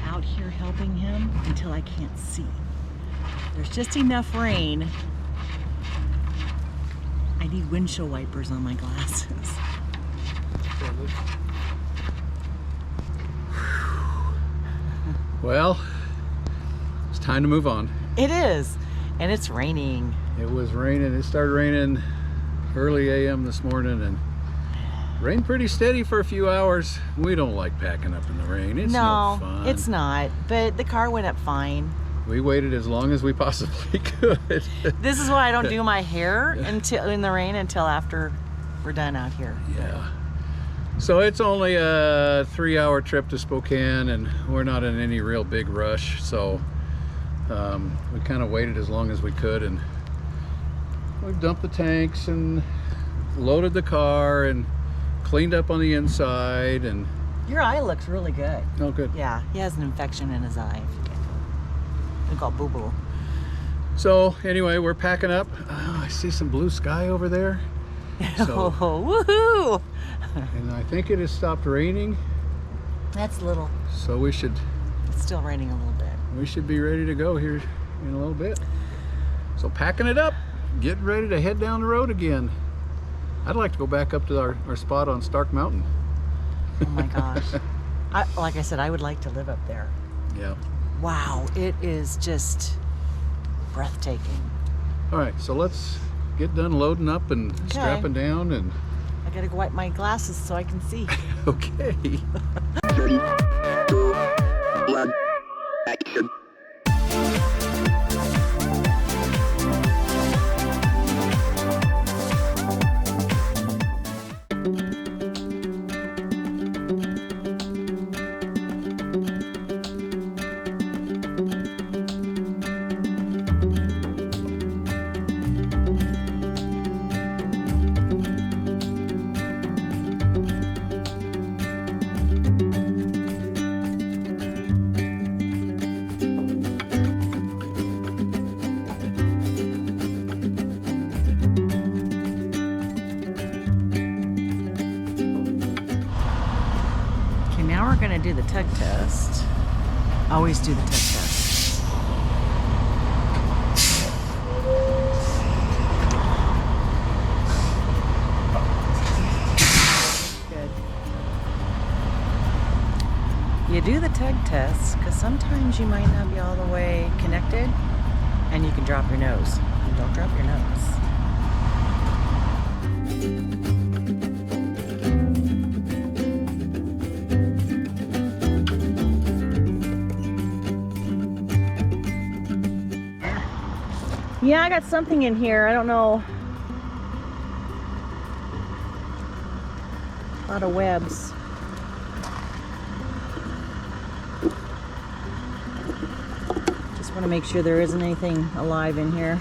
out here helping him until I can't see. There's just enough rain. I need windshield wipers on my glasses. Well, it's time to move on. It is, and it's raining. It was raining. It started raining early AM this morning and rained pretty steady for a few hours. We don't like packing up in the rain. It's no fun. It's not, but the car went up fine. We waited as long as we possibly could. This is why I don't do my hair until in the rain until after we're done out here. Yeah. So it's only a 3-hour trip to Spokane and we're not in any real big rush. So we kind of waited as long as we could and we dumped the tanks and loaded the car and cleaned up on the inside. And your eye looks really good. Oh, good. Yeah, he has an infection in his eye. We call boo-boo. So anyway, we're packing up. Oh, I see some blue sky over there. So, oh, woohoo! And I think it has stopped raining. That's little. So we should. It's still raining a little bit. We should be ready to go here in a little bit. So packing it up, getting ready to head down the road again. I'd like to go back up to our spot on Stark Mountain. Oh my gosh. Like I said, I would like to live up there. Yeah. Wow, it is just breathtaking. All right, so let's get done loading up and strapping down. And I gotta go wipe my glasses so I can see. Okay. 3, 2, 1, action. Now we're gonna do the tug test. Always do the tug test. Good. You do the tug test because sometimes you might not be all the way connected and you can drop your nose. And don't drop your nose. Yeah, I got something in here. I don't know. A lot of webs. Just want to make sure there isn't anything alive in here.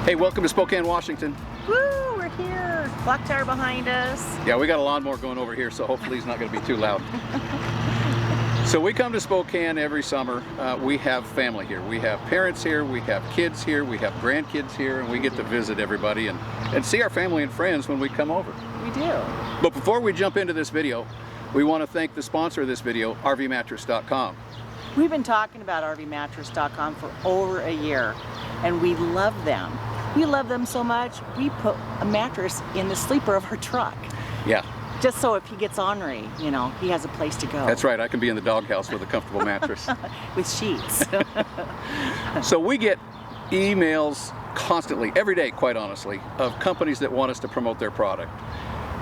Hey, welcome to Spokane, Washington. Woo, we're here. Clock tower behind us. Yeah, we got a lawnmower going over here, so hopefully he's not going to be too loud. So we come to Spokane every summer. We have family here. We have parents here, we have kids here, we have grandkids here, and we get to visit everybody and see our family and friends when we come over. We do. But before we jump into this video, we want to thank the sponsor of this video, RVmattress.com. We've been talking about RVmattress.com for over a year, and we love them. We love them so much, we put a mattress in the sleeper of our truck. Yeah. Just so if he gets ornery, you know, he has a place to go. That's right, I can be in the doghouse with a comfortable mattress. With sheets. So we get emails constantly, every day, quite honestly, of companies that want us to promote their product.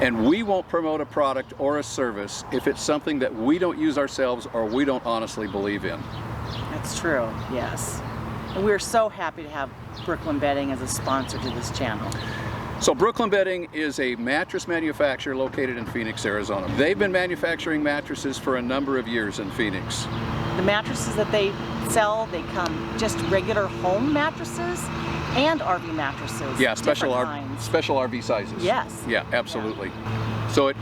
And we won't promote a product or a service if it's something that we don't use ourselves or we don't honestly believe in. That's true, yes. And we're so happy to have Brooklyn Bedding as a sponsor to this channel. So Brooklyn Bedding is a mattress manufacturer located in Phoenix, Arizona. They've been manufacturing mattresses for a number of years in Phoenix. The mattresses that they sell, they come just regular home mattresses and RV mattresses. Yeah, special kinds. special RV sizes. Yes. Yeah, absolutely. So it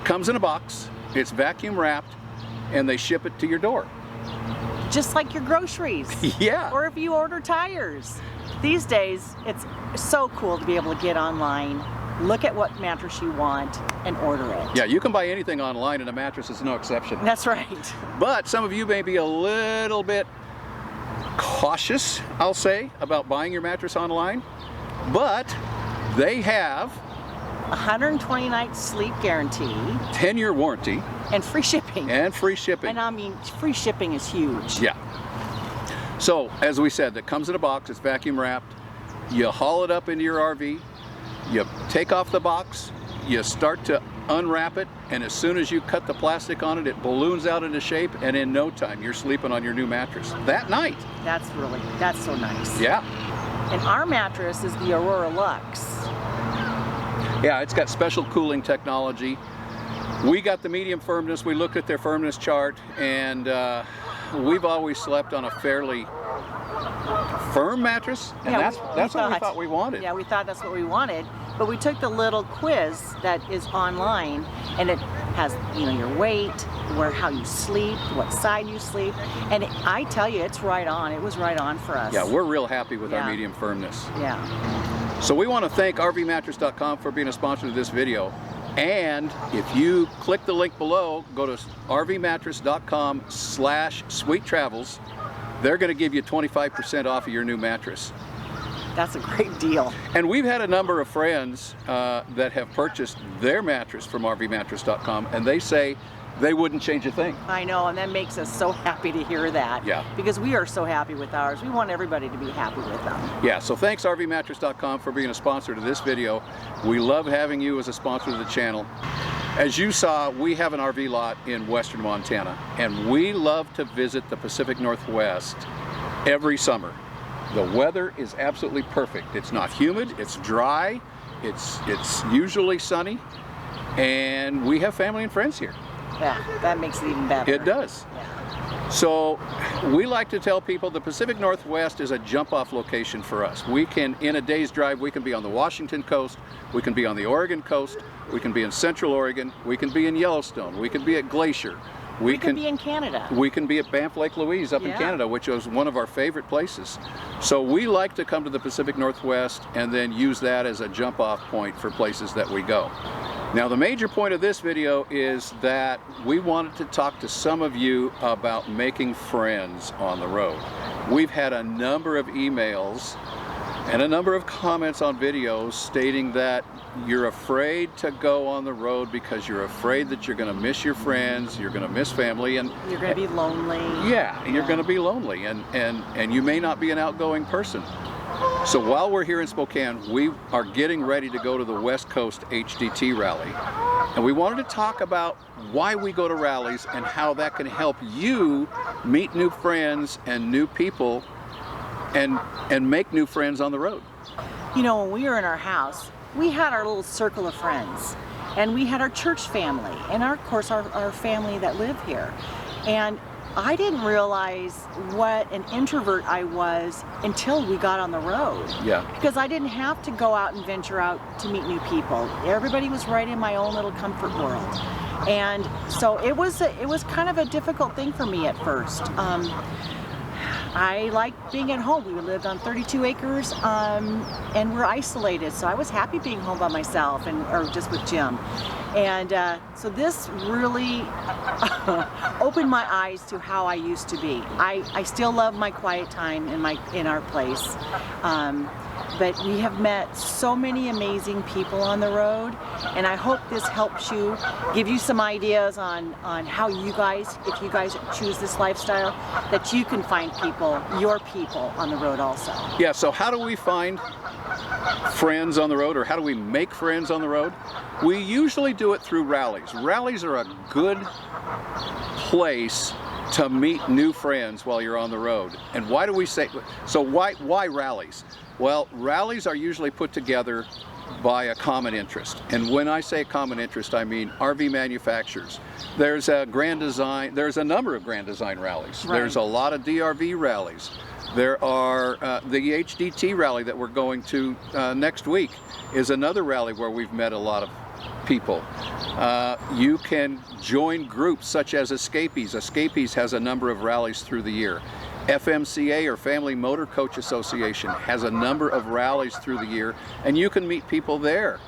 comes in a box, it's vacuum wrapped, and they ship it to your door. Just like your groceries. Yeah. Or if you order tires. These days, it's so cool to be able to get online, look at what mattress you want, and order it. Yeah, you can buy anything online, and a mattress is no exception. That's right. But some of you may be a little bit cautious, I'll say, about buying your mattress online. But they have 120-night sleep guarantee. 10-year warranty. And free shipping. And free shipping. And I mean, free shipping is huge. Yeah. So, as we said, that comes in a box, it's vacuum wrapped. You haul it up into your RV, you take off the box, you start to unwrap it, and as soon as you cut the plastic on it, it balloons out into shape, and in no time, you're sleeping on your new mattress that night. That's so nice. Yeah. And our mattress is the Aurora Lux. Yeah, it's got special cooling technology. We got the medium firmness, we looked at their firmness chart, and we've always slept on a fairly firm mattress, and Yeah, that's what we thought we wanted. Yeah, we thought that's what we wanted, but we took the little quiz that is online, and it has, you know, your weight, how you sleep, what side you sleep, and I tell you, it's right on. It was right on for us. Yeah, we're real happy with our Yeah. medium firmness. Yeah. So we want to thank RVmattress.com for being a sponsor of this video. And if you click the link below, go to rvmattress.com/sweettravels, they're going to give you 25% off of your new mattress. That's a great deal. And we've had a number of friends that have purchased their mattress from rvmattress.com, and they say they wouldn't change a thing. I know, and that makes us so happy to hear that. Yeah. Because we are so happy with ours. We want everybody to be happy with them. Yeah, so thanks rvmattress.com for being a sponsor to this video. We love having you as a sponsor to the channel. As you saw, we have an RV lot in western Montana, and we love to visit the Pacific Northwest every summer. The weather is absolutely perfect. It's not humid, it's dry, it's usually sunny, and we have family and friends here. Yeah, that makes it even better. It does. Yeah. So we like to tell people the Pacific Northwest is a jump-off location for us. We can, in a day's drive, we can be on the Washington coast, we can be on the Oregon coast, we can be in Central Oregon, we can be in Yellowstone, we can be at Glacier. We can be in Canada. We can be at Banff Lake Louise up in Canada, which is one of our favorite places. So we like to come to the Pacific Northwest and then use that as a jump-off point for places that we go. Now, the major point of this video is that we wanted to talk to some of you about making friends on the road. We've had a number of emails and a number of comments on videos stating that you're afraid to go on the road because you're afraid that you're going to miss your friends, you're going to miss family, and you're going to be lonely. Yeah, you're going to be lonely, and you may not be an outgoing person. So while we're here in Spokane, we are getting ready to go to the West Coast HDT Rally. And we wanted to talk about why we go to rallies and how that can help you meet new friends and new people and make new friends on the road. You know, when we were in our house, we had our little circle of friends. And we had our church family and of course our family that live here. And I didn't realize what an introvert I was until we got on the road. Yeah. Because I didn't have to go out and venture out to meet new people. Everybody was right in my own little comfort world. And so it was kind of a difficult thing for me at first. I liked being at home. We lived on 32 acres and we're isolated. So I was happy being home by myself or just with Jim. And so this really opened my eyes to how I used to be. I still love my quiet time in our place. But we have met so many amazing people on the road, and I hope this helps you, give you some ideas on how you guys, if you guys choose this lifestyle, that you can find people, your people on the road also. Yeah, so how do we find friends on the road, or how do we make friends on the road? We usually do it through rallies. Rallies are a good place to meet new friends while you're on the road. And why do we say, so why rallies? Well, rallies are usually put together by a common interest. And when I say common interest, I mean RV manufacturers. There's a Grand Design, there's a number of Grand Design rallies. Right. There's a lot of DRV rallies. There are the HDT Rally that we're going to next week is another rally where we've met a lot of people. You can join groups such as Escapees. Escapees has a number of rallies through the year. FMCA, or Family Motor Coach Association, has a number of rallies through the year, and you can meet people there.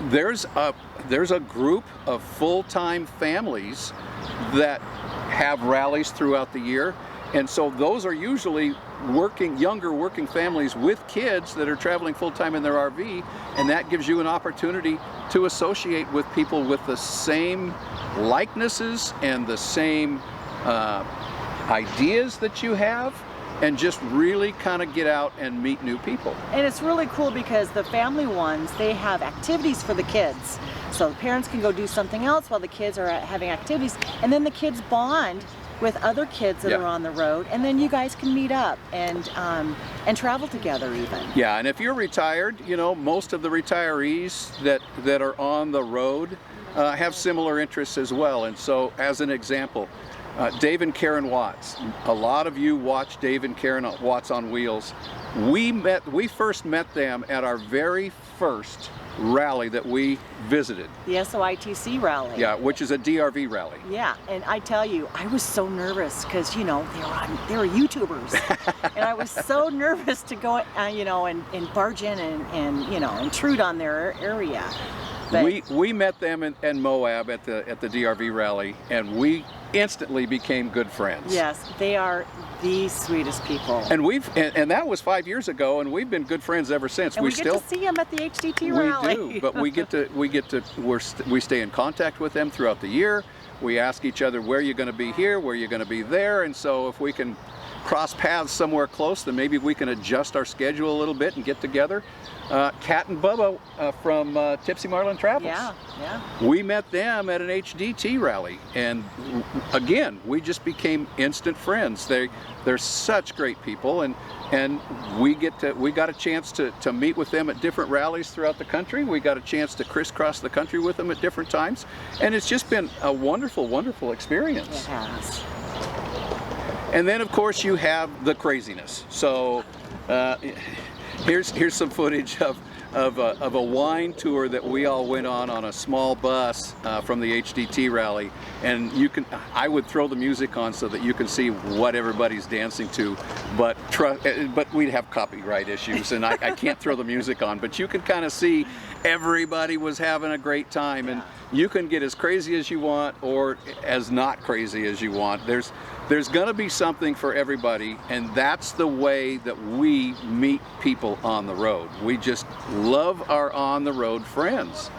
There's a group of full-time families that have rallies throughout the year, and so those are usually younger working families with kids that are traveling full-time in their RV, and that gives you an opportunity to associate with people with the same likenesses and the same ideas that you have, and just really kind of get out and meet new people. And it's really cool because the family ones, they have activities for the kids. So the parents can go do something else while the kids are having activities, and then the kids bond with other kids that are on the road, and then you guys can meet up and travel together even. Yeah, and if you're retired, you know, most of the retirees that are on the road have similar interests as well. And so, as an example, Dave and Karen Watts. A lot of you watch Dave and Karen Watts on Wheels. We first met them at our very first rally that we visited. The SOITC Rally. Yeah, which is a DRV rally. Yeah, and I tell you, I was so nervous because, you know, they were YouTubers. And I was so nervous to go, you know, and barge in and, you know, intrude on their area. But we met them in Moab at the DRV rally, and we instantly became good friends. Yes, they are the sweetest people. And and that was 5 years ago, and we've been good friends ever since. And we get to see them at the HDT Rally. We do, but we stay in contact with them throughout the year. We ask each other, where are you going to be here, where are you going to be there, and so if we can cross paths somewhere close, then maybe we can adjust our schedule a little bit and get together. Kat and Bubba from Tipsy Marlin Travels. Yeah, yeah. We met them at an HDT rally, and again, we just became instant friends. They're such great people, and we got a chance to meet with them at different rallies throughout the country. We got a chance to crisscross the country with them at different times, and it's just been a wonderful, wonderful experience. It has. And then, of course, you have the craziness. So here's some footage of a wine tour that we all went on a small bus from the HDT rally, and I would throw the music on so that you can see what everybody's dancing to, but we'd have copyright issues, and I can't throw the music on, but you can kind of see everybody was having a great time. And you can get as crazy as you want or as not crazy as you want. There's gonna be something for everybody, and that's the way that we meet people on the road. We just love our on-the-road friends.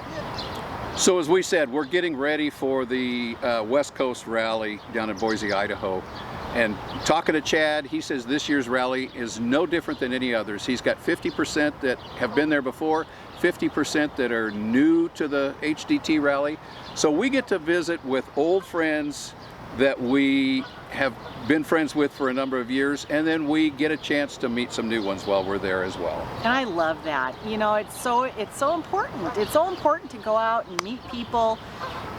So as we said, we're getting ready for the West Coast Rally down in Boise, Idaho. And talking to Chad, he says this year's rally is no different than any others. He's got 50% that have been there before, 50% that are new to the HDT Rally. So we get to visit with old friends that we have been friends with for a number of years, and then we get a chance to meet some new ones while we're there as well. And I love that. You know, it's so important. It's so important to go out and meet people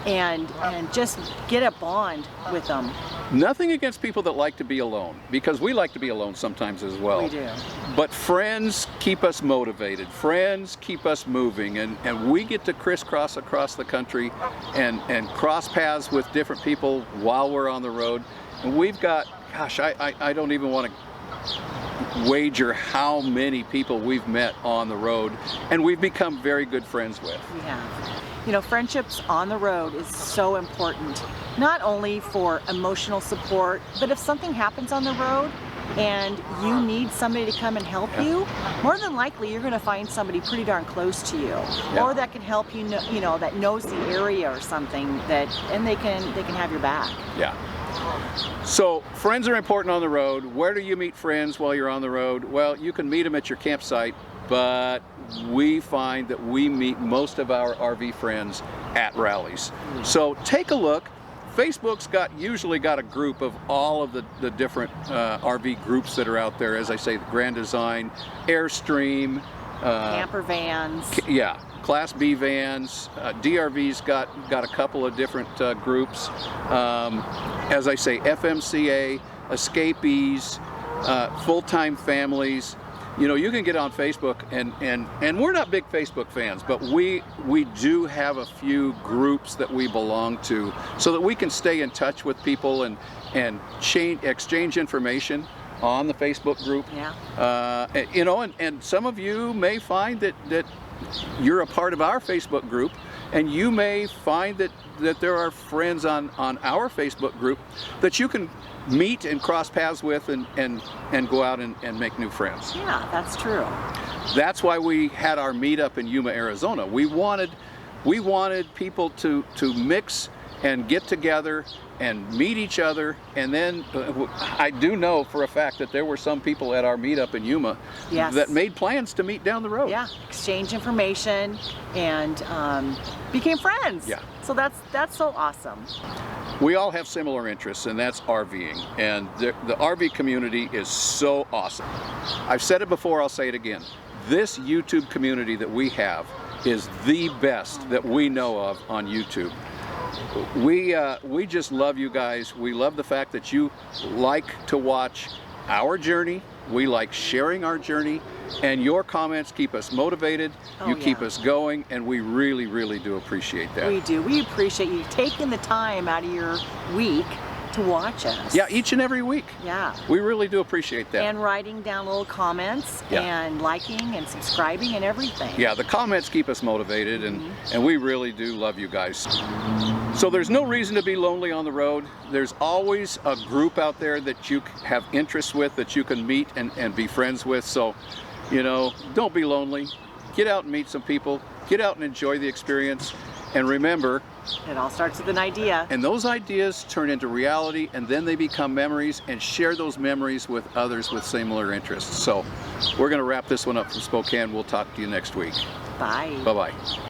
and just get a bond with them. Nothing against people that like to be alone, because we like to be alone sometimes as well. We do. But friends keep us motivated. Friends keep us moving, and we get to crisscross across the country and cross paths with different people while we're on the road. And we've got, gosh, I don't even want to wager how many people we've met on the road, and we've become very good friends with. We have. You know, friendships on the road is so important, not only for emotional support, but if something happens on the road and you need somebody to come and help you, more than likely you're going to find somebody pretty darn close to you, or that can help you, you know, that knows the area or something, that, and they can have your back. Yeah. So friends are important on the road. Where do you meet friends while you're on the road? Well, you can meet them at your campsite, but we find that we meet most of our RV friends at rallies. So take a look. Facebook's usually got a group of all of the different RV groups that are out there. As I say, the Grand Design, Airstream, Camper vans. Yeah, Class B vans. DRV's got a couple of different groups. As I say, FMCA, escapees, full-time families. You know, you can get on Facebook, and we're not big Facebook fans, but we do have a few groups that we belong to, so that we can stay in touch with people and exchange information on the Facebook group. Yeah. You know, and some of you may find that you're a part of our Facebook group, and you may find that there are friends on our Facebook group that you can meet and cross paths with and go out and make new friends. Yeah, that's true. That's why we had our meetup in Yuma, Arizona. We wanted people to mix and get together and meet each other, and then I do know for a fact that there were some people at our meetup in Yuma that made plans to meet down the road. Yeah, exchange information and became friends. Yeah. So that's so awesome. We all have similar interests, and that's RVing, and the RV community is so awesome. I've said it before, I'll say it again. This YouTube community that we have is the best that we know of on YouTube. We just love you guys. We love the fact that you like to watch our journey. We like sharing our journey, and your comments keep us motivated. You keep us going, and we really, really do appreciate that. We do. We appreciate you taking the time out of your week to watch us. Yeah, each and every week. Yeah. We really do appreciate that. And writing down little comments and liking and subscribing and everything. Yeah, the comments keep us motivated, and we really do love you guys. So there's no reason to be lonely on the road. There's always a group out there that you have interests with, that you can meet and be friends with. So, you know, don't be lonely. Get out and meet some people. Get out and enjoy the experience. And remember, it all starts with an idea. And those ideas turn into reality, and then they become memories, and share those memories with others with similar interests. So we're going to wrap this one up from Spokane. We'll talk to you next week. Bye. Bye-bye.